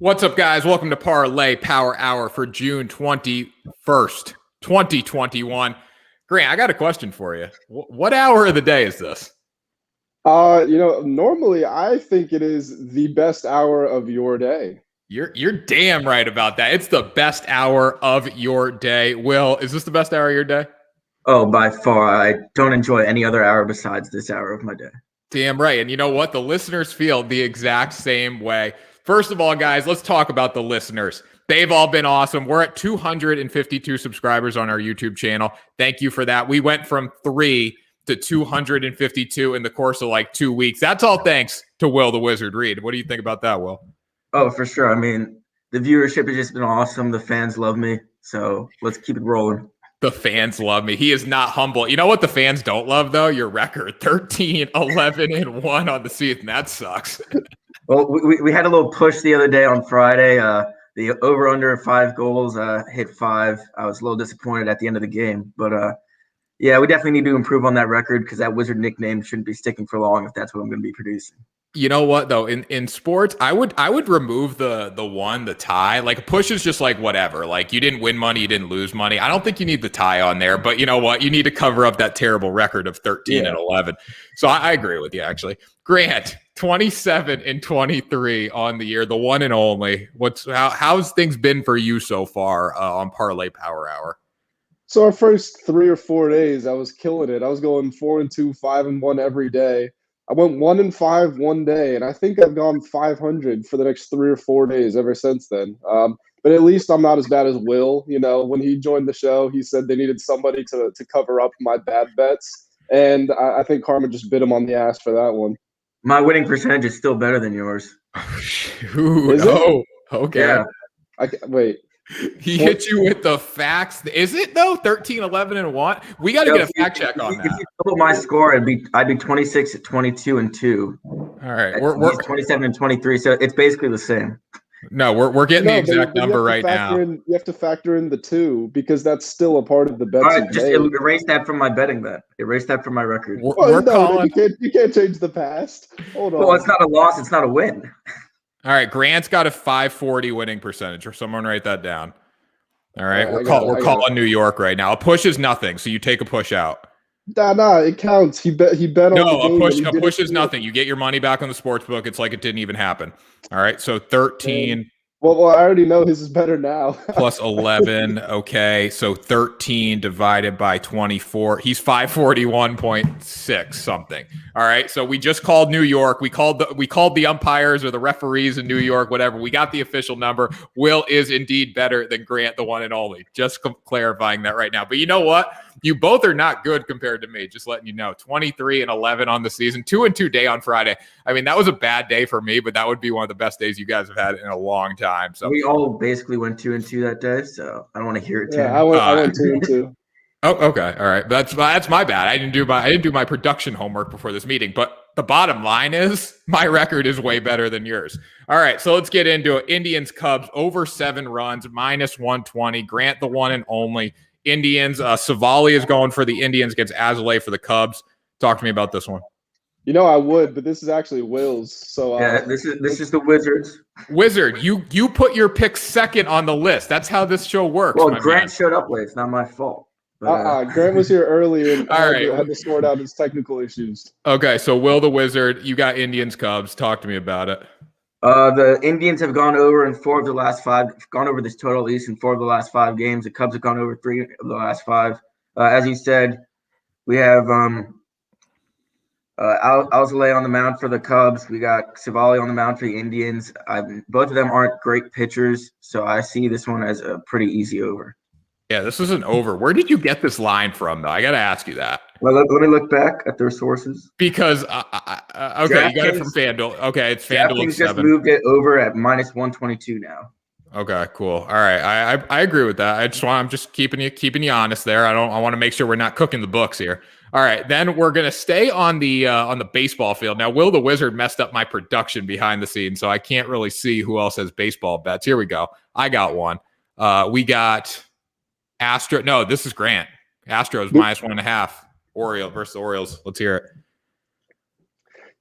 What's up, guys? Welcome to Parlay Power Hour for June 21st, 2021. Grant, I got a question for you. What hour of the day is this? Normally I think it is the best hour of your day. You're damn right about that. It's the best hour of your day. Will, is this the best hour of your day? Oh, by far. I don't enjoy any other hour besides this hour of my day. Damn right. And you know what? The listeners feel the exact same way. First of all, guys, let's talk about the listeners. They've all been awesome. We're at 252 subscribers on our YouTube channel. Thank you for that. We went from 3 to 252 in the course of like 2 weeks. That's all thanks to Will the Wizard Reed. What do you think about that, Will? Oh, for sure. I mean, the viewership has just been awesome. The fans love me. So let's keep it rolling. The fans love me. He is not humble. You know what the fans don't love, though? Your record. 13, 11, and 1 on the season. That sucks. Well, we had a little push the other day on Friday. The over-under 5 goals hit 5. I was a little disappointed at the end of the game. But, yeah, we definitely need to improve on that record because that Wizard nickname shouldn't be sticking for long if that's what I'm going to be producing. You know what though? In sports, I would remove the tie. Like a push is just like whatever. Like you didn't win money, you didn't lose money. I don't think you need the tie on there. But you know what? You need to cover up that terrible record of 13 and 11. So I agree with you actually. Grant, 27 and 23 on the year, the one and only. How's things been for you so far on Parlay Power Hour? So our first 3 or 4 days, I was killing it. I was going 4-2, 5-1 every day. I went 1-5 one day, and I think I've gone 500 for the next 3 or 4 days ever since then. But at least I'm not as bad as Will. You know, when he joined the show, he said they needed somebody to cover up my bad bets, and I think Karma just bit him on the ass for that one. My winning percentage is still better than yours. Oh, shoot. Oh, okay. Yeah. Wait. He hit you with the facts. Is it though? 13, 11, and 1? We got to get a fact check on that. If you double my score, I'd be 26 at 22 and 2. All right, we're 27 and 23, so it's basically the same. No, we're getting the exact number right now. You have to factor in the 2 because that's still a part of the bets. All right, just erase that from my betting bet. Erase that from my record. We're calling. You can't change the past. Hold on. Well, it's not a loss. It's not a win. All right, Grant's got a 540 winning percentage. Or someone write that down. All right, we're calling New York right now. A push is nothing, so you take a push out. Nah, it counts. He bet on the game. A push is nothing. You get your money back on the sports book. It's like it didn't even happen. All right, so 13. Well, I already know his is better now. Plus 11. Okay, so 13 divided by 24. He's 541.6 something. All right, so we just called New York. We called the umpires or the referees in New York, whatever. We got the official number. Will is indeed better than Grant, the one and only. Just clarifying that right now. But you know what? You both are not good compared to me. Just letting you know. 23 and 11 on the season. 2-2 day on Friday. I mean, that was a bad day for me, but that would be one of the best days you guys have had in a long time. So we all basically went 2-2 that day. So I don't want to hear it. Yeah, I went 2-2. Oh, okay. All right. That's my bad. I didn't do my production homework before this meeting, but the bottom line is my record is way better than yours. All right. So let's get into it. Indians Cubs over 7 runs, -120. Grant, the one and only. Indians. Savali is going for the Indians against Azalea for the Cubs. Talk to me about this one. You know I would, but this is actually Will's. So yeah, this is the Wizards. Wizard, you put your pick second on the list. That's how this show works. Well, Grant showed up late. It's not my fault. Grant was here early and all right. had to sort out his technical issues. Okay, so Will the Wizard, you got Indians Cubs. Talk to me about it. The Indians have gone over in 4 of the last 5. Gone over this total at least in 4 of the last 5 games. The Cubs have gone over 3 of the last 5. As you said, we have Alzolay on the mound for the Cubs. We got Savali on the mound for the Indians. Both of them aren't great pitchers, so I see this one as a pretty easy over. Yeah, this is an over. Where did you get this line from, though? I got to ask you that. Well, let me look back at their sources. Because, okay, you got it from FanDuel. Okay, it's FanDuel at 7. Just moved it over at -122 now. Okay, cool. All right, I agree with that. I'm just keeping you honest there. I want to make sure we're not cooking the books here. All right, then we're gonna stay on the baseball field. Now, Will the Wizard messed up my production behind the scenes, so I can't really see who else has baseball bets. Here we go. I got one. We got Astro. No, this is Grant. Astros -1.5. Orioles versus the Orioles. Let's hear it.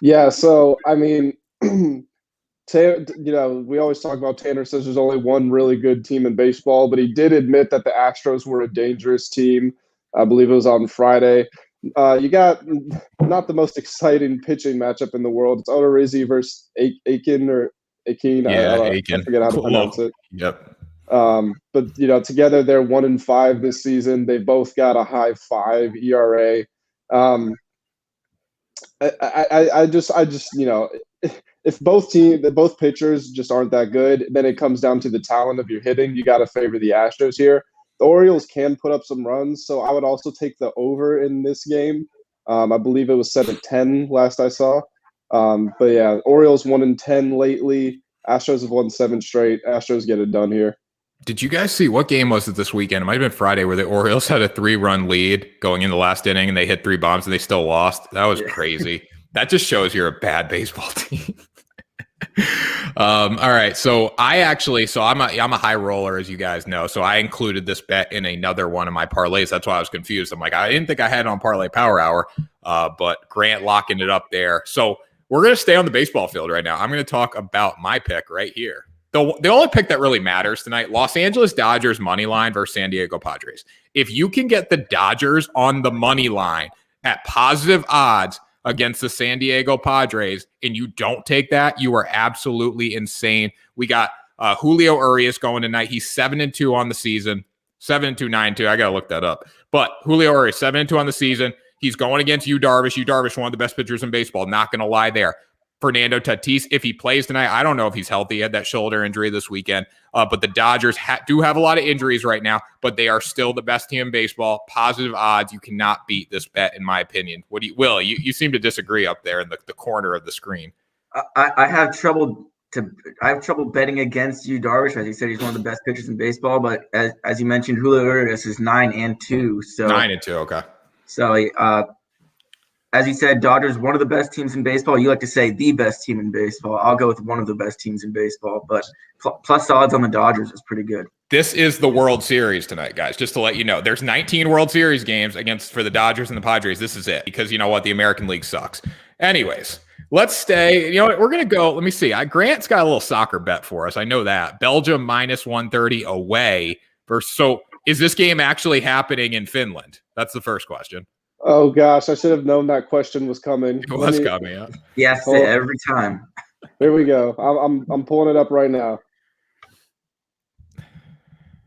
Yeah, so I mean, We always talk about Tanner says there's only one really good team in baseball, but he did admit that the Astros were a dangerous team. I believe it was on Friday. You got not the most exciting pitching matchup in the world. It's Odorizzi versus Aiken or Aiken. Yeah, I Aiken. forget how to pronounce it. Yep. But together they're 1-5 this season. They both got a high 5 ERA. I just if both pitchers just aren't that good, then it comes down to the talent of your hitting. You got to favor the Astros here. The Orioles can put up some runs, so I would also take the over in this game. I believe it was set at 10 last I saw. But yeah, Orioles 1-10 lately. Astros have won 7 straight. Astros get it done here. Did you guys see what game was it this weekend? It might have been Friday where the Orioles had a 3-run lead going in the last inning and they hit 3 bombs and they still lost. That was crazy. That just shows you're a bad baseball team. All right. So I'm a high roller, as you guys know. So I included this bet in another one of my parlays. That's why I was confused. I'm like, I didn't think I had it on Parlay Power Hour, but Grant locking it up there. So we're going to stay on the baseball field right now. I'm going to talk about my pick right here. The only pick that really matters tonight, Los Angeles Dodgers money line versus San Diego Padres. If you can get the Dodgers on the money line at positive odds against the San Diego Padres and you don't take that, you are absolutely insane. We got Julio Urias going tonight. He's 7-2 on the season. 7-2, 9-2. I got to look that up. But Julio Urias, 7-2 on the season. He's going against Yu Darvish. Yu Darvish, one of the best pitchers in baseball. Not going to lie there. Fernando Tatis, if he plays tonight, I don't know if he's healthy. He had that shoulder injury this weekend. But the Dodgers do have a lot of injuries right now, but they are still the best team in baseball. Positive odds. You cannot beat this bet, in my opinion. Will, you seem to disagree up there in the corner of the screen. I have trouble betting against Yu Darvish. As you said, he's one of the best pitchers in baseball. But as you mentioned, Julio Urias is 9-2. So 9-2, okay. So as you said, Dodgers, one of the best teams in baseball. You like to say the best team in baseball. I'll go with one of the best teams in baseball, but plus odds on the Dodgers is pretty good. This is the World Series tonight, guys, just to let you know. There's 19 World Series games for the Dodgers and the Padres. This is it, because you know what? The American League sucks. Anyways, let's stay. You know what? We're going to go. Let me see. Grant's got a little soccer bet for us. I know that. Belgium -130 away. So is this game actually happening in Finland? That's the first question. Oh gosh, I should have known that question was coming. It was coming, yeah. Yes, every time. There we go. I'm pulling it up right now.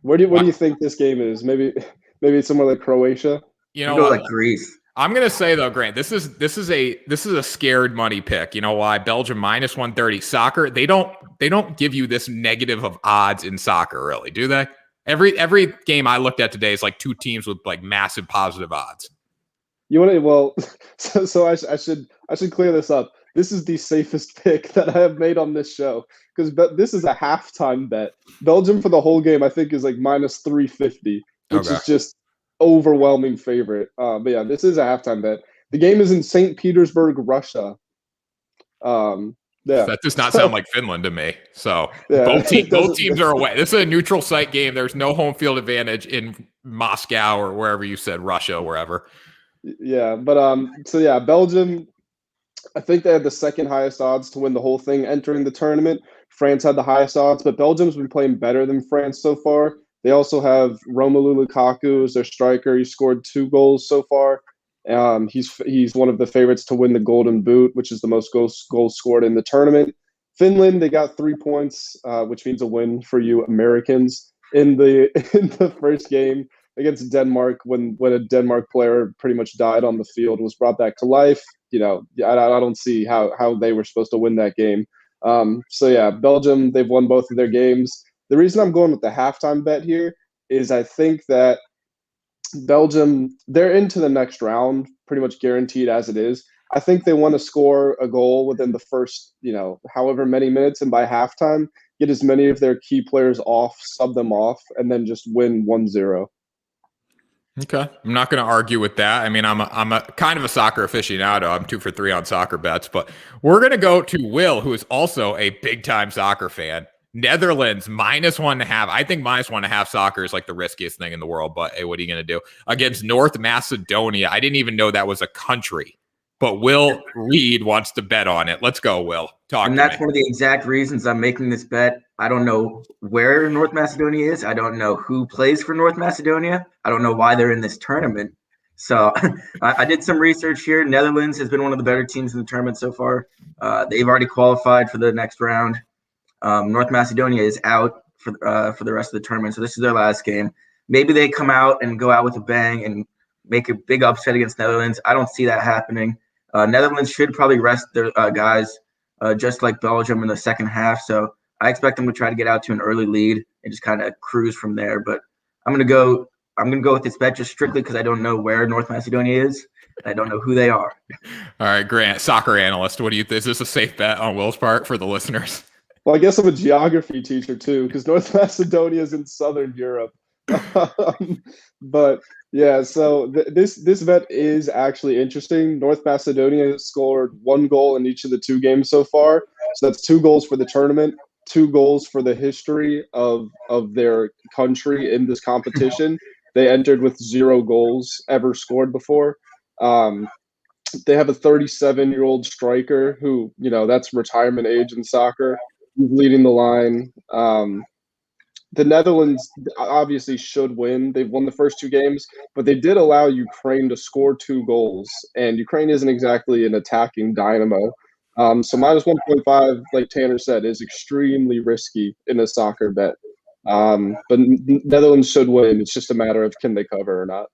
What do you think this game is? Maybe it's somewhere like Croatia. You know what? Like Greece. I'm gonna say though, Grant, this is a scared money pick. You know why? Belgium -130. Soccer, they don't give you this negative of odds in soccer, really, do they? Every game I looked at today is like 2 teams with like massive positive odds. You want to? Well, so I should clear this up. This is the safest pick that I have made on this show, because this is a halftime bet. Belgium for the whole game, I think, is like -350, which is just overwhelming favorite. But yeah, this is a halftime bet. The game is in St. Petersburg, Russia. Yeah, that does not sound like Finland to me. So yeah, both teams are away. This is a neutral site game. There's no home field advantage in Moscow or wherever you said, Russia, wherever. Yeah, but so yeah, Belgium, I think they had the second highest odds to win the whole thing entering the tournament. France had the highest odds, but Belgium's been playing better than France so far. They also have Romelu Lukaku as their striker. He scored 2 goals so far. He's one of the favorites to win the Golden Boot, which is the most goals scored in the tournament. Finland, they got 3 points, which means a win for you Americans in the first game against Denmark, when a Denmark player pretty much died on the field, was brought back to life. You know, I don't see how they were supposed to win that game. So yeah, Belgium, they've won both of their games. The reason I'm going with the halftime bet here is I think that Belgium, they're into the next round, pretty much guaranteed as it is. I think they want to score a goal within the first, however many minutes, and by halftime, get as many of their key players off, sub them off, and then just win 1-0. Okay, I'm not going to argue with that. I mean, I'm a kind of a soccer aficionado. I'm 2 for 3 on soccer bets, but we're going to go to Will, who is also a big time soccer fan. Netherlands -1.5. I think -1.5 soccer is like the riskiest thing in the world, but hey, what are you going to do? Against North Macedonia. I didn't even know that was a country. but Will Reed wants to bet on it. Let's go, Will. Talk And to that's me. one of the exact reasons I'm making this bet. I don't know where North Macedonia is. I don't know who plays for North Macedonia. I don't know why they're in this tournament. So I did some research here. Netherlands has been one of the better teams in the tournament so far. They've already qualified for the next round. North Macedonia is out for the rest of the tournament, so this is their last game. Maybe they come out and go out with a bang and make a big upset against Netherlands. I don't see that happening. Netherlands should probably rest their guys, just like Belgium in the second half. So I expect them to try to get out to an early lead and just kind of cruise from there. But I'm gonna go with this bet just strictly because I don't know where North Macedonia is. I don't know who they are. All right, Grant, soccer analyst. What do you think? Is this a safe bet on Will's part for the listeners? Well, I guess I'm a geography teacher too, because North Macedonia is in Southern Europe. But yeah, so this bet is actually interesting. North Macedonia scored 1 goal in each of the 2 games so far. So that's 2 goals for the tournament, 2 goals for the history of their country in this competition. They entered with 0 goals ever scored before. They have a 37-year-old striker who, that's retirement age in soccer. He's leading the line. The Netherlands obviously should win. They've won the first 2 games, but they did allow Ukraine to score 2 goals, and Ukraine isn't exactly an attacking dynamo. So minus 1.5, like Tanner said, is extremely risky in a soccer bet. But Netherlands should win. It's just a matter of can they cover or not.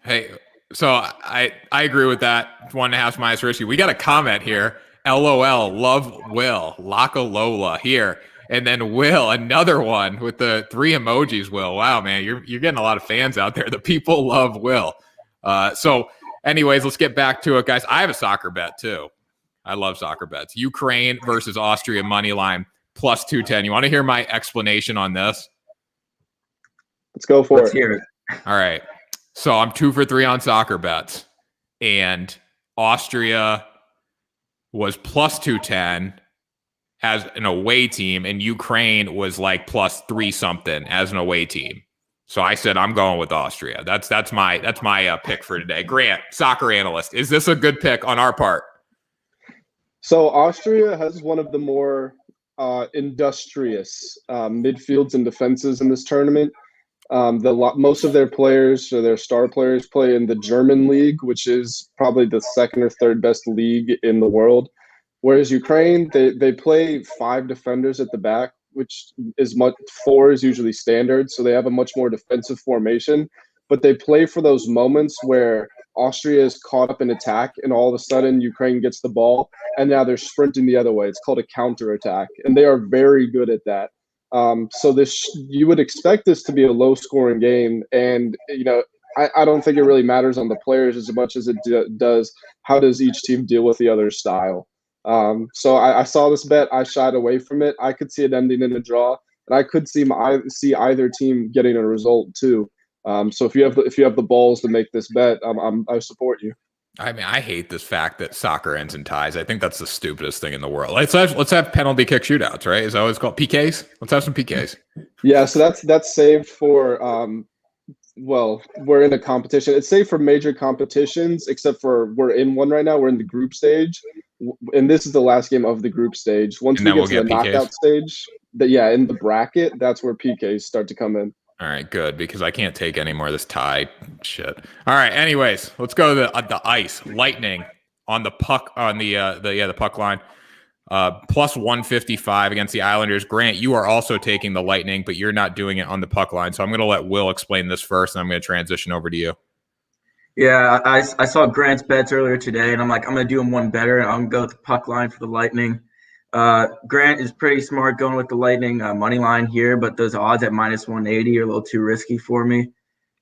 Hey, so I agree with that. 1.5 minus risky. We got a comment here. LOL, love Will, Laka Lola here. And then Will, another one with the 3 emojis, Will. Wow, man, you're getting a lot of fans out there. The people love Will. So anyways, let's get back to it, guys. I have a soccer bet too. I love soccer bets. Ukraine versus Austria money line plus 210. You want to hear my explanation on this? Let's go for Let's it. hear it. All right. So I'm 2 for 3 on soccer bets. And Austria was plus 210 as an away team, and Ukraine was like plus 3 something as an away team. So I said I'm going with Austria. That's my pick for today. Grant, soccer analyst, is this a good pick on our part? So Austria has one of the more industrious midfields and defenses in this tournament. Most of their players, or their star players, play in the German league, which is probably the 2nd or 3rd best league in the world. Whereas Ukraine, they play 5 defenders at the back, which is 4 is usually standard. So they have a much more defensive formation, but they play for those moments where Austria is caught up in attack and all of a sudden Ukraine gets the ball and now they're sprinting the other way. It's called a counterattack, and they are very good at that. So you would expect this to be a low-scoring game, and I don't think it really matters on the players as much as it does how does each team deal with the other's style. So I saw this bet. I shied away from it. I could see it ending in a draw, and I could see either team getting a result too. So if you have the balls to make this bet, I support you. I mean, I hate this fact that soccer ends in ties. I think that's the stupidest thing in the world. Let's have penalty kick shootouts, right? Is that what it's called? PKs? Let's have some PKs. Yeah, so that's saved for well, we're in a competition. It's saved for major competitions, except for we're in one right now. We're in the group stage, and this is the last game of the group stage. Once we get to the knockout stage, in the bracket, that's where PKs start to come in. All right, good, because I can't take any more of this tie shit. All right, anyways, let's go to the ice. Lightning on the puck on the puck line. Plus 155 against the Islanders. Grant, you are also taking the Lightning, but you're not doing it on the puck line. So I'm going to let Will explain this first, and I'm going to transition over to you. Yeah, I saw Grant's bets earlier today, and I'm like, I'm going to do him one better, and I'm going to go with the puck line for the Lightning. Grant is pretty smart going with the Lightning money line here, but those odds at minus 180 are a little too risky for me.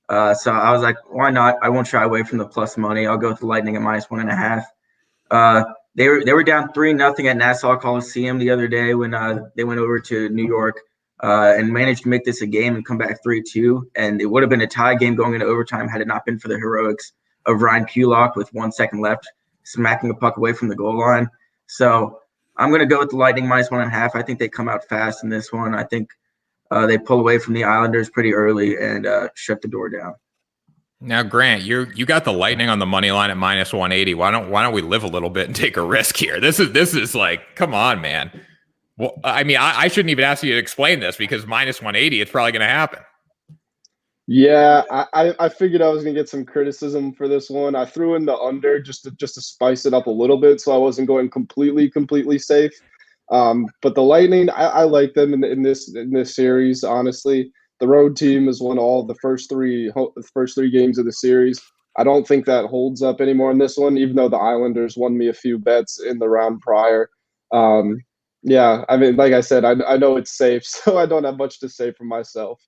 So I was like, why not? I won't shy away from the plus money. I'll go with the Lightning at minus 1.5. They were down 3-0 at Nassau Coliseum the other day when they went over to New York and managed to make this a game and come back 3-2. And it would have been a tie game going into overtime had it not been for the heroics of Ryan Pulock with 1 second left, smacking a puck away from the goal line. So I'm going to go with the Lightning minus 1.5. I think they come out fast in this one. I think they pull away from the Islanders pretty early and shut the door down. Now, Grant, you got the Lightning on the money line at minus 180. Why don't we live a little bit and take a risk here? This is like, come on, man. Well, I mean, I shouldn't even ask you to explain this because minus 180, it's probably going to happen. Yeah, I figured I was gonna get some criticism for this one. I threw in the under just to spice it up a little bit, so I wasn't going completely safe. But the Lightning, I like them in this series. Honestly, the road team has won all the first three games of the series. I don't think that holds up anymore in this one, even though the Islanders won me a few bets in the round prior. Yeah, I mean, like I said, I know it's safe, so I don't have much to say for myself.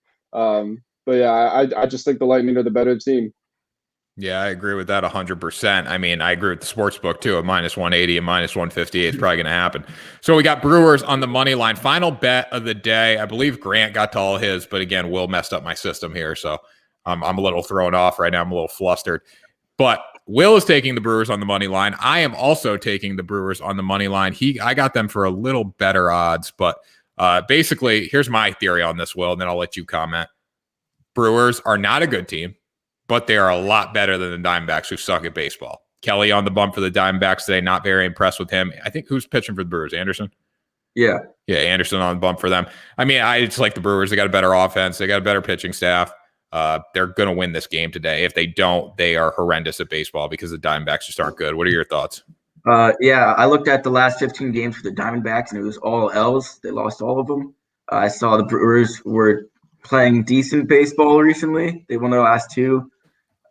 But yeah, I just think the Lightning are the better team. Yeah, I agree with that 100%. I mean, I agree with the sports book too. At minus 180 and minus 158 is probably going to happen. So we got Brewers on the money line. Final bet of the day. I believe Grant got to all his, but again, Will messed up my system here, so I'm a little thrown off right now. I'm a little flustered. But Will is taking the Brewers on the money line. I am also taking the Brewers on the money line. I got them for a little better odds, but basically, here's my theory on this, Will, and then I'll let you comment. Brewers are not a good team, but they are a lot better than the Diamondbacks, who suck at baseball. Kelly on the bump for the Diamondbacks today. Not very impressed with him. I think who's pitching for the Brewers? Anderson? Yeah, Anderson on the bump for them. I mean, I just like the Brewers. They got a better offense. They got a better pitching staff. They're going to win this game today. If they don't, they are horrendous at baseball because the Diamondbacks just aren't good. What are your thoughts? Yeah, I looked at the last 15 games for the Diamondbacks, and it was all L's. They lost all of them. I saw the Brewers were playing decent baseball recently. They won their last two.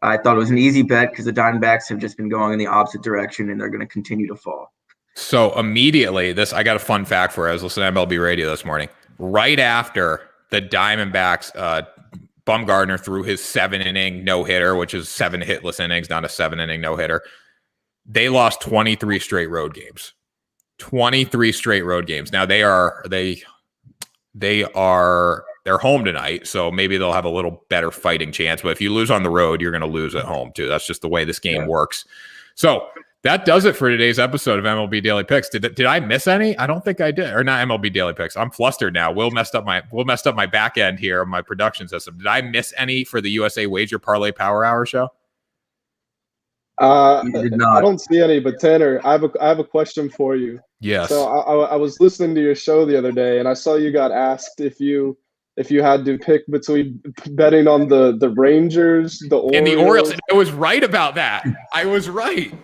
I thought it was an easy bet because the Diamondbacks have just been going in the opposite direction, and they're going to continue to fall. So immediately, I got a fun fact for you. I was listening to MLB radio this morning. Right after the Diamondbacks, Bumgarner threw his 7-inning no-hitter, which is 7 hitless innings, not a 7-inning no-hitter. They lost 23 straight road games. 23 straight road games. Now they're home tonight, so maybe they'll have a little better fighting chance. But if you lose on the road, you're going to lose at home too. That's just the way this game works. So that does it for today's episode of MLB Daily Picks. Did I miss any? I don't think I did. Or not MLB Daily Picks. I'm flustered now. Will messed up my back end here of my production system. Did I miss any for the USA Wager Parlay Power Hour show? I don't see any, but Tanner, I have a question for you. Yes. So I was listening to your show the other day, and I saw you got asked if you had to pick between betting on the Rangers, the Orioles, and the Orioles. I was right about that. I was right.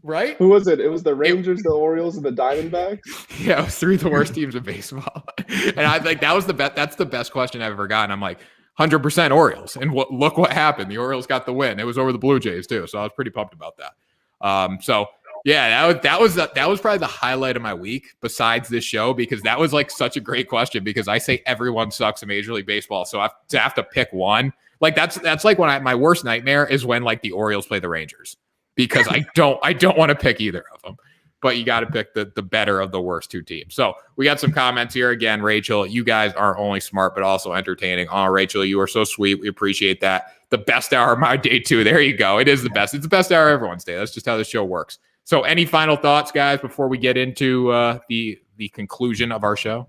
Right? Who was it? It was the Rangers, the Orioles, and the Diamondbacks. Yeah, it was 3 of the worst teams in baseball, and I think that was the best. That's the best question I've ever gotten. I'm like 100% Orioles, and look what happened. The Orioles got the win. It was over the Blue Jays too, so I was pretty pumped about that. So yeah, that was probably the highlight of my week besides this show, because that was like such a great question, because I say everyone sucks in Major League Baseball, so I have to pick one. Like that's like when my worst nightmare is when like the Orioles play the Rangers, because I don't want to pick either of them. But you got to pick the better of the worst two teams. So we got some comments here. Again, Rachel, you guys aren't only smart, but also entertaining. Oh, Rachel, you are so sweet. We appreciate that. The best hour of my day, too. There you go. It is the best. It's the best hour of everyone's day. That's just how the show works. So any final thoughts, guys, before we get into the conclusion of our show?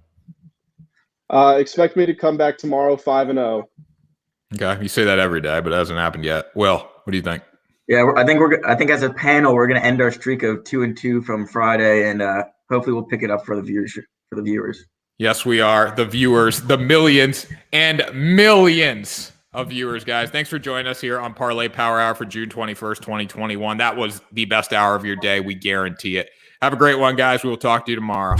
Expect me to come back tomorrow 5-0. Okay. You say that every day, but it hasn't happened yet. Will, what do you think? Yeah, I think as a panel, we're going to end our streak of 2-2 from Friday, and hopefully we'll pick it up for the viewers. Yes, we are. The viewers, the millions and millions of viewers, guys. Thanks for joining us here on Parlay Power Hour for June 21st, 2021. That was the best hour of your day. We guarantee it. Have a great one, guys. We will talk to you tomorrow.